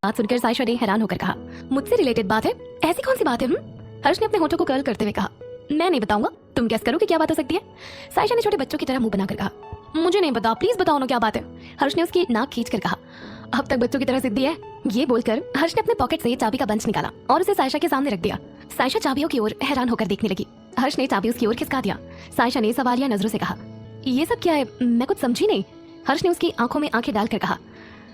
बात सुनकर सायशा ने हैरान होकर कहा, मुझसे रिलेटेड बात है? ऐसी कौन सी बात है? हर्ष ने अपने होठों को कर्ल करते हुए कहा, मैं नहीं बताऊंगा, तुम गेस करो कि क्या बात हो सकती है। सायशा ने छोटे बच्चों की तरह मुंह बनाकर कहा, मुझे नहीं पता, प्लीज बताओ ना क्या बात है। हर्ष ने उसकी नाक खींचकर कहा, अब तक बच्चों की तरह जिद्दी है। ये बोलकर हर्ष ने अपने पॉकेट से चाबी का बंच निकाला और उसे सायशा के सामने रख दिया। सायशा चाबियों की ओर हैरान होकर देखने लगी। हर्ष ने चाबी उसकी ओर खिसका दिया। सायशा ने सवालिया नजरों से कहा, ये सब क्या है? मैं कुछ समझी नहीं। हर्ष ने उसकी आंखों में आंखें डालकर कहा,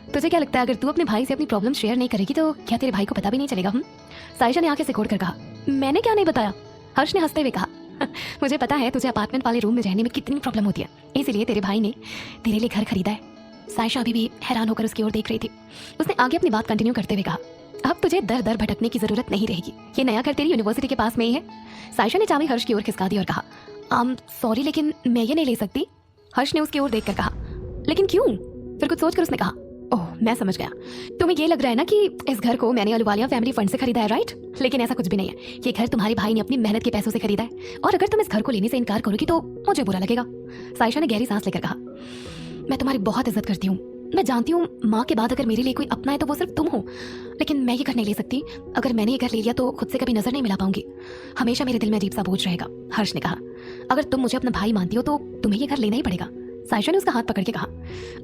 तुझे क्या लगता है अगर तू अपने भाई से अपनी प्रॉब्लम शेयर नहीं करेगी तो क्या तेरे भाई को पता भी नहीं चलेगा? सायशा ने आंखें सिकोड़कर कहा, मैंने क्या नहीं बताया? हर्ष ने हंसते हुए कहा, मुझे पता है तुझे अपार्टमेंट वाले रूम में रहने में कितनी प्रॉब्लम होती है, इसीलिए तेरे भाई ने तेरे लिए घर खरीदा है। सायशा अभी भी हैरान होकर उसकी ओर देख रही थी। उसने आगे अपनी बात कंटिन्यू करते हुए कहा, अब तुझे दर दर भटकने की जरूरत नहीं रहेगी, ये नया घर तेरी यूनिवर्सिटी के पास में ही है। सायशा ने चाबी हर्ष की ओर खिसका दी और कहा, सॉरी लेकिन मैं ये नहीं ले सकती। हर्ष ने उसकी ओर देखकर कहा, लेकिन क्यों? फिर कुछ सोचकर उसने कहा, ओह मैं समझ गया, तुम्हें ये लग रहा है ना कि इस घर को मैंने अहलुवालिया फैमिली फंड से खरीदा है, राइट? लेकिन ऐसा कुछ भी नहीं है, ये घर तुम्हारे भाई ने अपनी मेहनत के पैसों से खरीदा है और अगर तुम इस घर को लेने से इनकार करोगी तो मुझे बुरा लगेगा। सायशा ने गहरी सांस लेकर कहा, मैं तुम्हारी बहुत इज्जत करती हूँ, मैं जानती हूँ माँ के बाद अगर मेरे लिए कोई अपना है तो वो सिर्फ तुम हो, लेकिन मैं ये घर नहीं ले सकती। अगर मैंने ये घर ले लिया तो खुद से कभी नजर नहीं मिला पाऊंगी, हमेशा मेरे दिल में अजीब सा बोझ रहेगा। हर्ष ने कहा, अगर तुम मुझे अपना भाई मानती हो तो तुम्हें ये घर लेना ही पड़ेगा। सायशा ने उसका हाथ पकड़ के कहा,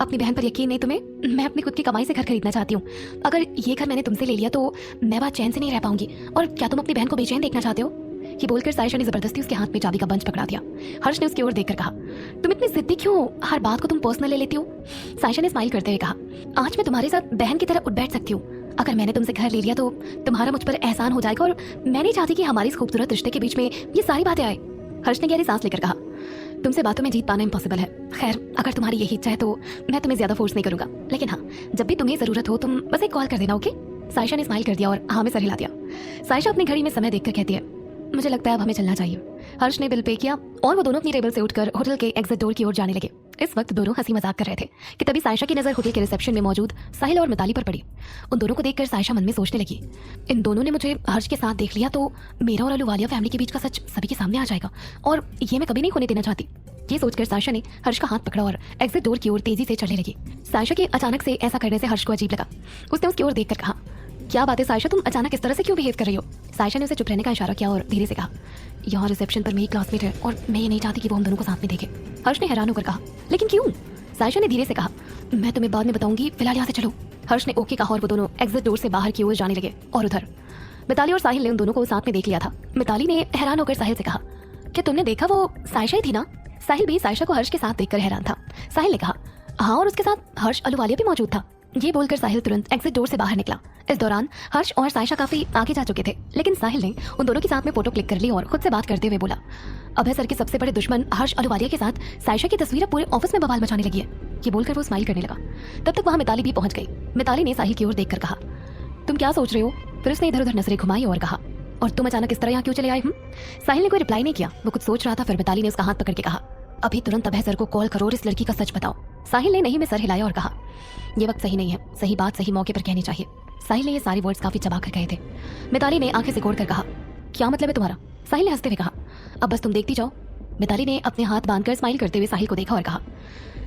अपनी बहन पर यकीन नहीं तुम्हें? मैं अपनी खुद की कमाई से घर खरीदना चाहती हूँ, अगर ये घर मैंने तुमसे ले लिया तो मैं बात चैन से नहीं रह पाऊंगी। और क्या तुम अपनी बहन को बेचैन देखना चाहते हो? ये बोलकर सायशा ने जबरदस्ती उसके हाथ में चाबी का बंच पकड़ा दिया। हर्ष ने उसकी ओर देखकर कहा, तुम इतनी जिद्दी क्यों? हर बात को तुम पर्सनल ले लेती हो। सायशा ने स्माइल करते हुए कहा, आज मैं तुम्हारे साथ बहन की तरह उठ बैठ सकती हूँ। अगर मैंने तुमसे घर ले लिया तो तुम्हारा मुझ पर एहसान हो जाएगा और मैं नहीं चाहती कि हमारी इस खूबसूरत रिश्ते के बीच में ये सारी बातें आए। हर्ष ने गहरी सांस लेकर कहा, तुमसे बातों में जीत पाना इम्पॉसिबल है। खैर अगर तुम्हारी यही इच्छा है तो मैं तुम्हें ज्यादा फोर्स नहीं करूंगा, लेकिन हाँ जब भी तुम्हें जरूरत हो तुम बस एक कॉल कर देना, ओके? सायशा ने स्माइल कर दिया और हाँ में सर हिला दिया। सायशा अपनी घड़ी में समय देखकर कहती है, मुझे लगता है अब हमें चलना चाहिए। हर्ष ने बिल पे किया और वो दोनों अपनी टेबल से उठकर होटल के एग्जिट डोर की ओर जाने लगे। इस वक्त दोनों हंसी मजाक कर रहे थे कि तभी सायशा की नजर होटल के रिसेप्शन में मौजूद साहिल और मिताली पर पड़ी। उन दोनों को देखकर सायशा मन में सोचने लगी, इन दोनों ने मुझे हर्ष के साथ देख लिया तो मेरा और अहलुवालिया फैमिली के बीच का सच सभी के सामने आ जाएगा और ये मैं कभी नहीं होने देना चाहती। ये सोचकर सायशा ने हर्ष का हाथ पकड़ा और एग्जिट डोर की ओर तेजी से चलने लगी। सायशा के अचानक से ऐसा करने से हर्ष को अजीब लगा। उसने उसकी ओर देखकर कहा, क्या बात है सायशा, तुम अचानक इस तरह से क्यों बिहेव कर रही हो? सायशा ने उसे चुप रहने का इशारा किया और धीरे से कहा, यहाँ रिसेप्शन पर मेरी क्लासमेट है और मैं ये नहीं चाहती कि वो हम दोनों को साथ में देखे। हर्ष ने हैरान होकर कहा, लेकिन क्यों? सायशा ने धीरे से कहा, मैं तुम्हें बाद में बताऊंगी, फिलहाल यहाँ से चलो। हर्ष ने ओके कहा और वो दोनों एग्जिट डोर से बाहर की ओर जाने लगे। और उधर मिताली और साहिल ने उन दोनों को साथ में देख लिया था। मिताली ने हैरान होकर साहिल से कहा, क्या तुमने देखा वो सायशा ही थी ना? साहिल भी सायशा को हर्ष के साथ देखकर हैरान था। साहिल ने कहा, हाँ, और उसके साथ हर्ष अहलुवालिया भी मौजूद था। ये बोलकर साहिल तुरंत एग्जिट डोर से बाहर निकला। इस दौरान हर्ष और सायशा काफी आगे जा चुके थे, लेकिन साहिल ने उन दोनों के साथ में फोटो क्लिक कर ली और खुद से बात करते हुए बोला, अभय सर के सबसे बड़े दुश्मन हर्ष अहलुवालिया के साथ सायशा की तस्वीर पूरे ऑफिस में बवाल मचाने लगी है। ये बोलकर वो स्माइल करने लगा। तब तक वहाँ मिताली भी पहुंच गई। मिताली ने साहिल की ओर देखकर कहा, तुम क्या सोच रहे हो? फिर उसने इधर उधर नजरें घुमाई और कहा, और तुम अचानक इस तरह यहाँ क्यों चले आए? साहिल ने कोई रिप्लाई नहीं किया, वो कुछ सोच रहा था। फिर मिताली ने उसका हाथ पकड़ के कहा, अभी तुरंत अभय सर को कॉल करो और इस लड़की का सच बताओ। साहिल ने नहीं में सर हिलाया और कहा, ये वक्त सही नहीं है, सही बात सही मौके पर कहनी चाहिए। साहिल ने ये सारी वर्ड्स काफी चबा कर कहे थे। मिताली ने आंखें सिकोड़ कर कहा, क्या मतलब है तुम्हारा? साहिल ने हंसते हुए कहा, अब बस तुम देखती जाओ। मिताली ने अपने हाथ बांधकर स्माइल करते हुए साहिल को देखा और कहा,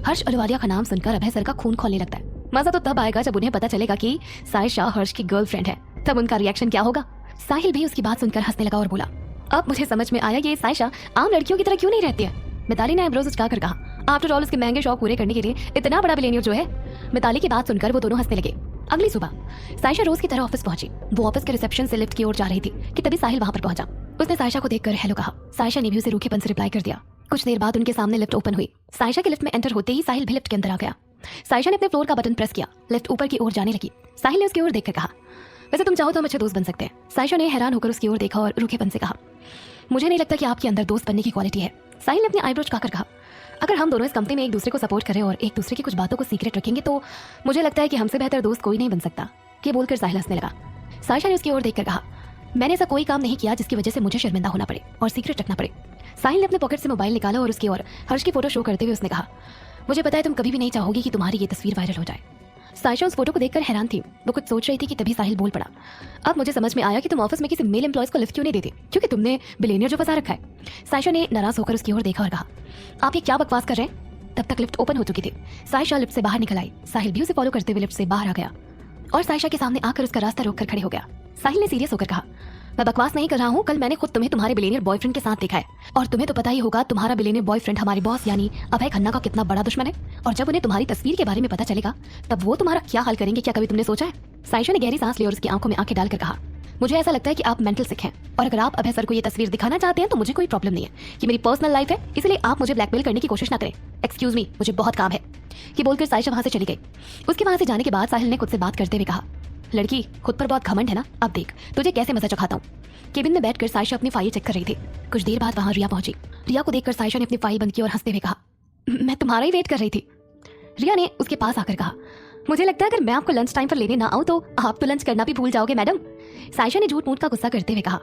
हर्ष अहलुवालिया का नाम सुनकर अभय सर का खून खौलने लगता है। मजा तो तब आएगा जब उन्हें पता चलेगा कि सायशा हर्ष की गर्लफ्रेंड है, तब उनका रिएक्शन क्या होगा। साहिल भी उसकी बात सुनकर हंसने लगा और बोला, अब मुझे समझ में आया ये सायशा आम लड़कियों की तरह क्यों नहीं रहती है। मिताली ने आईब्रोज उचकाकर कहा, आफ्टर ऑल उसके महंगे शौक पूरे करने के लिए इतना बड़ा बिलियनियर जो है। मिताली की बात सुनकर वो दोनों हंसने लगे। अगली सुबह सायशा रोज की तरह ऑफिस पहुंची। वो ऑफिस के रिसेप्शन से लिफ्ट की ओर जा रही थी कि तभी साहिल वहां पर पहुंचा। उसने सायशा को देखकर हेलो कहा। सायशा ने भी उसे रूखेपन से रिप्लाई कर दिया। कुछ देर बाद उनके सामने लिफ्ट ओपन हुई। सायशा के लिफ्ट में एंटर होते ही साहिल भी लिफ्ट के अंदर आ गया। सायशा ने अपने फ्लोर का बटन प्रेस किया। लिफ्ट ऊपर की ओर जाने लगी। साहिल ने उसकी ओर देखकर कहा, वैसे तुम चाहो तो हम अच्छे दोस्त बन सकते हैं। सायशा ने हैरान होकर उसकी ओर देखा और रूखेपन से कहा, मुझे नहीं लगता कि आपके अंदर दोस्त बनने की क्वालिटी है। साहिल ने अपनी आईब्रोज उठाकर कहा, अगर हम दोनों इस कंपनी में एक दूसरे को सपोर्ट करें और एक दूसरे की कुछ बातों को सीक्रेट रखेंगे तो मुझे लगता है कि हमसे बेहतर दोस्त कोई नहीं बन सकता। ये बोलकर साहिल हंसने लगा। सायशा ने उसकी ओर देखकर कहा, मैंने ऐसा कोई काम नहीं किया जिसकी वजह से मुझे शर्मिंदा होना पड़े और सीक्रेट रखना पड़े। साहिल ने अपने पॉकेट से मोबाइल निकाला और उसकी ओर हर्ष की फोटो शो करते हुए उसने कहा, मुझे पता है तुम कभी भी नहीं चाहोगी कि तुम्हारी ये तस्वीर वायरल हो जाए। सायशा उस फोटो को देखकर हैरान थी। वो कुछ सोच रही थी कि तभी साहिल बोल पड़ा, अब मुझे समझ में आया कि तुम ऑफिस में किसी मेल एम्प्लॉयज को लिफ्ट क्यों नहीं देती, क्योंकि तुमने बिलियनियर जो फंसा रखा है। सायशा ने नाराज होकर उसकी ओर देखा और कहा, आप ये क्या बकवास कर रहे हैं। तब तक लिफ्ट ओपन हो चुकी थी। सायशा लिफ्ट से बाहर निकल आई। साहिल भी उसे फॉलो करते हुए लिफ्ट से बाहर आ गया। और साइशा के सामने आकर उसका रास्ता रोककर खड़े हो गया। साहिल ने सीरियस होकर कहा, मैं बकवास नहीं कर रहा हूँ, कल मैंने खुद तुम्हें तुम्हारे बिलियनियर बॉयफ्रेंड के साथ देखा है और तुम्हें तो पता ही होगा तुम्हारा बिलियनियर बॉयफ्रेंड हमारे बॉस यानी अभय खन्ना का कितना बड़ा दुश्मन है और जब उन्हें तुम्हारी तस्वीर के बारे में पता चलेगा तब वो तुम्हारा क्या हाल करेंगे, क्या कभी तुमने सोचा है? साइशा ने गहरी सांस ली और उसकी आंखों में आंखें डालकर कहा, मुझे ऐसा लगता है कि आप मेंटल सिक हैं और अगर आप अभय सर को ये तस्वीर दिखाना चाहते हैं तो मुझे कोई प्रॉब्लम नहीं है, ये मेरी पर्सनल लाइफ है, इसलिए आप मुझे ब्लैकमेल करने की कोशिश ना करें। एक्सक्यूज मी, मुझे बहुत काम है। ये बोलकर साइशा वहां से चली गई। उसके वहां से जाने के बाद साहिल ने खुद से बात करते हुए कहा, लड़की खुद पर बहुत घमंड है ना, अब देख तुझे कैसे मजा चखाता हूँ। केबिन में बैठकर साइशा अपनी फाइल चेक कर रही थी। कुछ देर बाद वहां रिया पहुंची। रिया को देखकर साइशा ने अपनी फाइल बंद की और हंसते हुए कहा, मैं तुम्हारा ही वेट कर रही थी। रिया ने उसके पास आकर कहा, मुझे लगता है अगर मैं आपको लंच टाइम पर लेने ना आऊं तो आप तो लंच करना भी भूल जाओगे मैडम। साइशा ने झूठ मूठ का गुस्सा करते हुए कहा,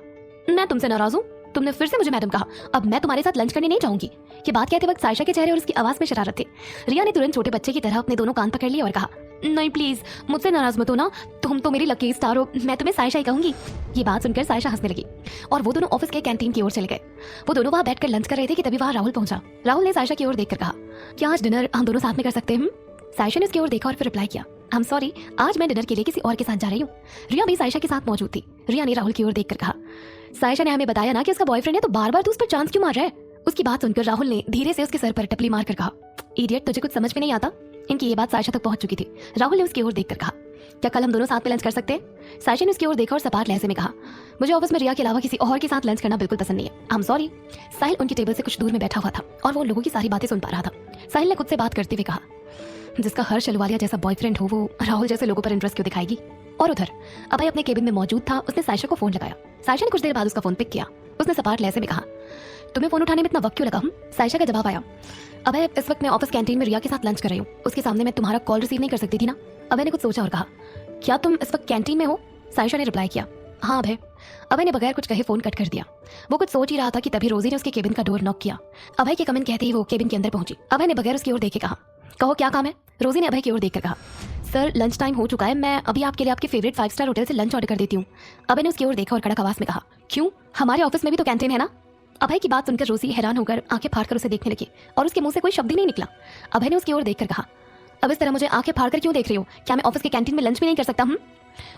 मैं तुमसे नाराज हूँ, तुमने फिर से मुझे मैडम कहा, अब मैं तुम्हारे साथ लंच करने नहीं जाऊंगी। ये बात कहते वक्त साइशा के चेहरे और उसकी आवाज में शरारत थी। रिया ने तुरंत छोटे बच्चे की तरह अपने दोनों कान पकड़ लिए और कहा, नहीं प्लीज मुझसे नाराज मत हो ना, तुम तो मेरी लकी स्टार हो, मैं तुम्हें साइशा ही कहूंगी। ये बात सुनकर साइशा हंसने लगी और वो दोनों ऑफिस के कैंटीन की ओर चले गए। वो दोनों वहां बैठकर लंच कर रहे थे कि तभी वहां राहुल पहुंचा। राहुल ने साइशा की ओर देखकर कहा, क्या आज डिनर हम दोनों साथ में कर सकते हैं? साइशा ने उसकी ओर देखा और फिर रिप्लाई किया, आई एम सॉरी, आज मैं डिनर के लिए किसी और के साथ जा रही हूँ। रिया भी साइशा के साथ मौजूद थी। रिया ने राहुल की ओर देखकर कहा, साइशा ने हमें बताया ना कि उसका बॉयफ्रेंड है, तो बार बार तू उस पर चांस क्यों मार रहा है? उसकी बात सुनकर राहुल ने धीरे से उसके सर पर टपली मारकर कहा, इडियट, तुझे कुछ समझ में नहीं आता? इनकी ये बात साइशा तक पहुंच चुकी थी। राहुल ने उसकी ओर देखकर कहा, क्या कल हम दोनों साथ में लंच कर सकते हैं? साइशा ने उसकी ओर देखा और सपाट लहजे में कहा, मुझे ऑफिस में रिया के अलावा किसी और के साथ लंच करना बिल्कुल पसंद नहीं है, आई एम सॉरी। साहिल उनकी टेबल से कुछ दूर में बैठा हुआ था और वो लोगों की सारी बातें सुन पा रहा था। साहिल ने खुद से बात करते हुए कहा, जिसका हर्ष अहलूवालिया जैसा बॉयफ्रेंड हो वो राहुल जैसे लोगों पर इंटरेस्ट क्यों दिखाएगी? और उधर अभय अपने केबिन में मौजूद था। उसने साइशा को फोन लगाया। साइशा ने कुछ देर बाद उसका फोन पिक किया। उसने सपाट लहजे में कहा, तुम्हें फोन उठाने में इतना वक्त क्यों लगा? साइशा का जवाब आया, अभय इस वक्त मैं ऑफिस कैंटीन में रिया के साथ लंच कर रही हूँ, उसके सामने मैं तुम्हारा कॉल रिसीव नहीं कर सकती थी ना। अभय ने कुछ सोचा और कहा, क्या तुम इस वक्त कैंटीन में हो? साइशा ने रिप्लाई किया, हाँ अभय। अभय ने बगैर कुछ कहे फोन कट कर दिया। वो कुछ सोच ही रहा था कि तभी रोजी ने उसके केबिन का डोर नॉक किया। अभय के कमेंट कहते ही वो केबिन के अंदर पहुंची। अभय ने बगैर उसकी ओर देखे कहा, कहो क्या काम है? रोजी ने अभय की ओर देखकर कहा, सर लंच टाइम हो चुका है, मैं अभी आपके लिए आपके फेवरेट 5 स्टार होटल से लंच ऑर्डर कर देती हूँ। अभय ने उसकी ओर देखा और कड़क आवाज में कहा, क्यों, हमारे ऑफिस में भी तो कैंटीन है ना? अभय की बात सुनकर रोजी हैरान होकर आंखें फाड़कर उसे देखने लगी और उसके मुंह से कोई शब्द ही नहीं निकला। अभय ने उसकी ओर देखकर कहा, अब इस तरह मुझे आंखें फाड़कर क्यों देख रही हो? क्या मैं ऑफिस के कैंटीन में लंच भी नहीं कर सकता?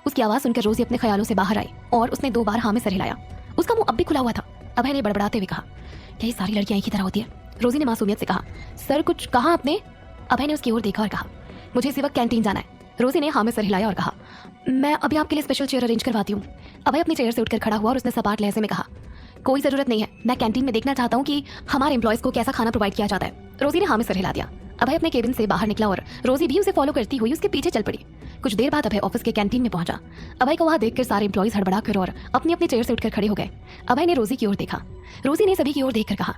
उसकी आवाज सुनकर रोजी अपने ख्यालों से बाहर आई और उसने 2 बार हाँ में सर हिलाया। उसका मुंह अब भी खुला हुआ था। अभय ने बड़बड़ाते हुए कहा, क्या ये सारी लड़कियां एक ही तरह होती है? रोजी ने मासूमियत से कहा, सर कुछ कहा आपने? अभय ने उसकी ओर देखा और कहा, मुझे इसी वक्त कैंटीन जाना है। रोजी ने हाँ में सर हिलाया और कहा, मैं अभी आपके लिए स्पेशल चेयर अरेंज करवाती हूँ। अभय अपनी चेयर से उठकर खड़ा हुआ और उसने सपाट लहजे में कहा, कोई जरूरत नहीं है, मैं कैंटीन में देखना चाहता हूँ कि हमारे एम्प्लॉयज को कैसा खाना प्रोवाइड किया जाता है। रोजी ने हाँ में सर हिला दिया। अभय अपने केबिन से बाहर निकला और रोजी भी उसे फॉलो करती हुई उसके पीछे चल पड़ी। कुछ देर बाद अभय ऑफिस के कैंटीन में पहुंचा। अभय को वहां देखकर सारे एम्प्लॉयज हड़बड़ाकर और अपनी अपनी चेयर से उठकर खड़े हो गए। अभय ने रोजी की ओर देखा। रोजी ने सभी की ओर देखकर कहा,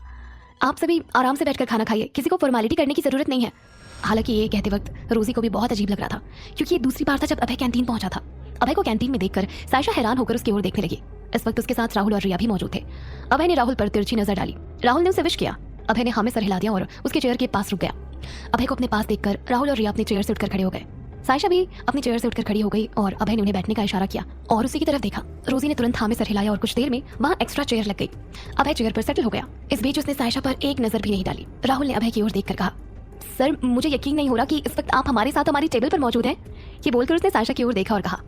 आप सभी आराम से बैठकर खाना खाइए, किसी को फॉर्मेलिटी करने की जरूरत नहीं है। हालांकि ये कहते वक्त रोजी को भी बहुत अजीब लग रहा था, क्योंकि ये दूसरी बार था जब अभय कैंटीन पहुंचा था। अभय को कैंटीन में देखकर साइशा हैरान होकर उसकी ओर देखने लगी। इस वक्त उसके साथ राहुल और रिया भी मौजूद थे। अभय ने राहुल पर तिरछी नजर डाली। राहुल ने उसे विश किया। अभय ने हाँ में सर हिला दिया और उसके चेयर के पास रुक गया। अभय को अपने पास देखकर राहुल और रिया अपनी चेयर से उठकर खड़े हो गए। साइशा भी अपनी चेयर से उठकर खड़ी हो गई और अभय ने उन्हें बैठने का इशारा किया और उसी की तरफ देखा। रोजी ने तुरंत हाँ में सर हिलाया और कुछ देर में वहां एक्स्ट्रा चेयर लग गई। अभय चेयर पर सेटल हो गया। इस बीच उसने साइशा पर एक नजर भी नहीं डाली। राहुल ने अभय की ओर देखकर कहा, सर मुझे यकीन नहीं हो रहा कि इस वक्त आप हमारे साथ हमारी टेबल पर मौजूद हैं। ये बोलकर उसने साइशा की ओर देखा और कहा,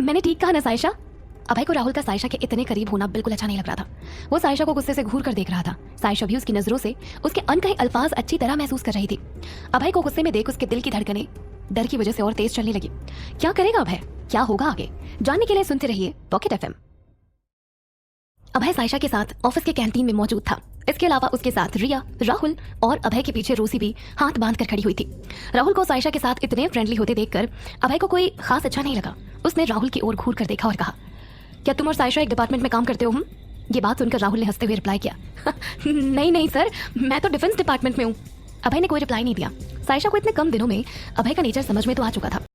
मैंने ठीक कहा ना साइशा? अभय को राहुल का साइशा के इतने करीब होना बिल्कुल अच्छा नहीं लग रहा था। वो साइशा को गुस्से से घूर कर देख रहा था। साइशा भी उसकी नजरों से उसके अनकहे अल्फाज अच्छी तरह महसूस कर रही थी। अभय को गुस्से में देख उसके दिल की धड़कनें डर की वजह से और तेज चलने लगी। क्या करेगा अभय? क्या होगा आगे? जानने के लिए सुनते रहिए पॉकेट एफएम। अभय साइशा के साथ ऑफिस के कैंटीन में मौजूद था। इसके अलावा उसके साथ रिया, राहुल और अभय के पीछे रोसी भी हाथ बांध कर खड़ी हुई थी। राहुल को साइशा के साथ इतने फ्रेंडली होते देखकर अभय को कोई खास अच्छा नहीं लगा। उसने राहुल की ओर घूर कर देखा और कहा, क्या तुम और साइशा एक डिपार्टमेंट में काम करते हो? ये बात सुनकर राहुल ने हंसते हुए रिप्लाई किया, नहीं नहीं सर, मैं तो डिफेंस डिपार्टमेंट में हूँ। अभय ने कोई रिप्लाई नहीं दिया। साइशा को इतने कम दिनों में अभय का नेचर समझ में तो आ चुका था।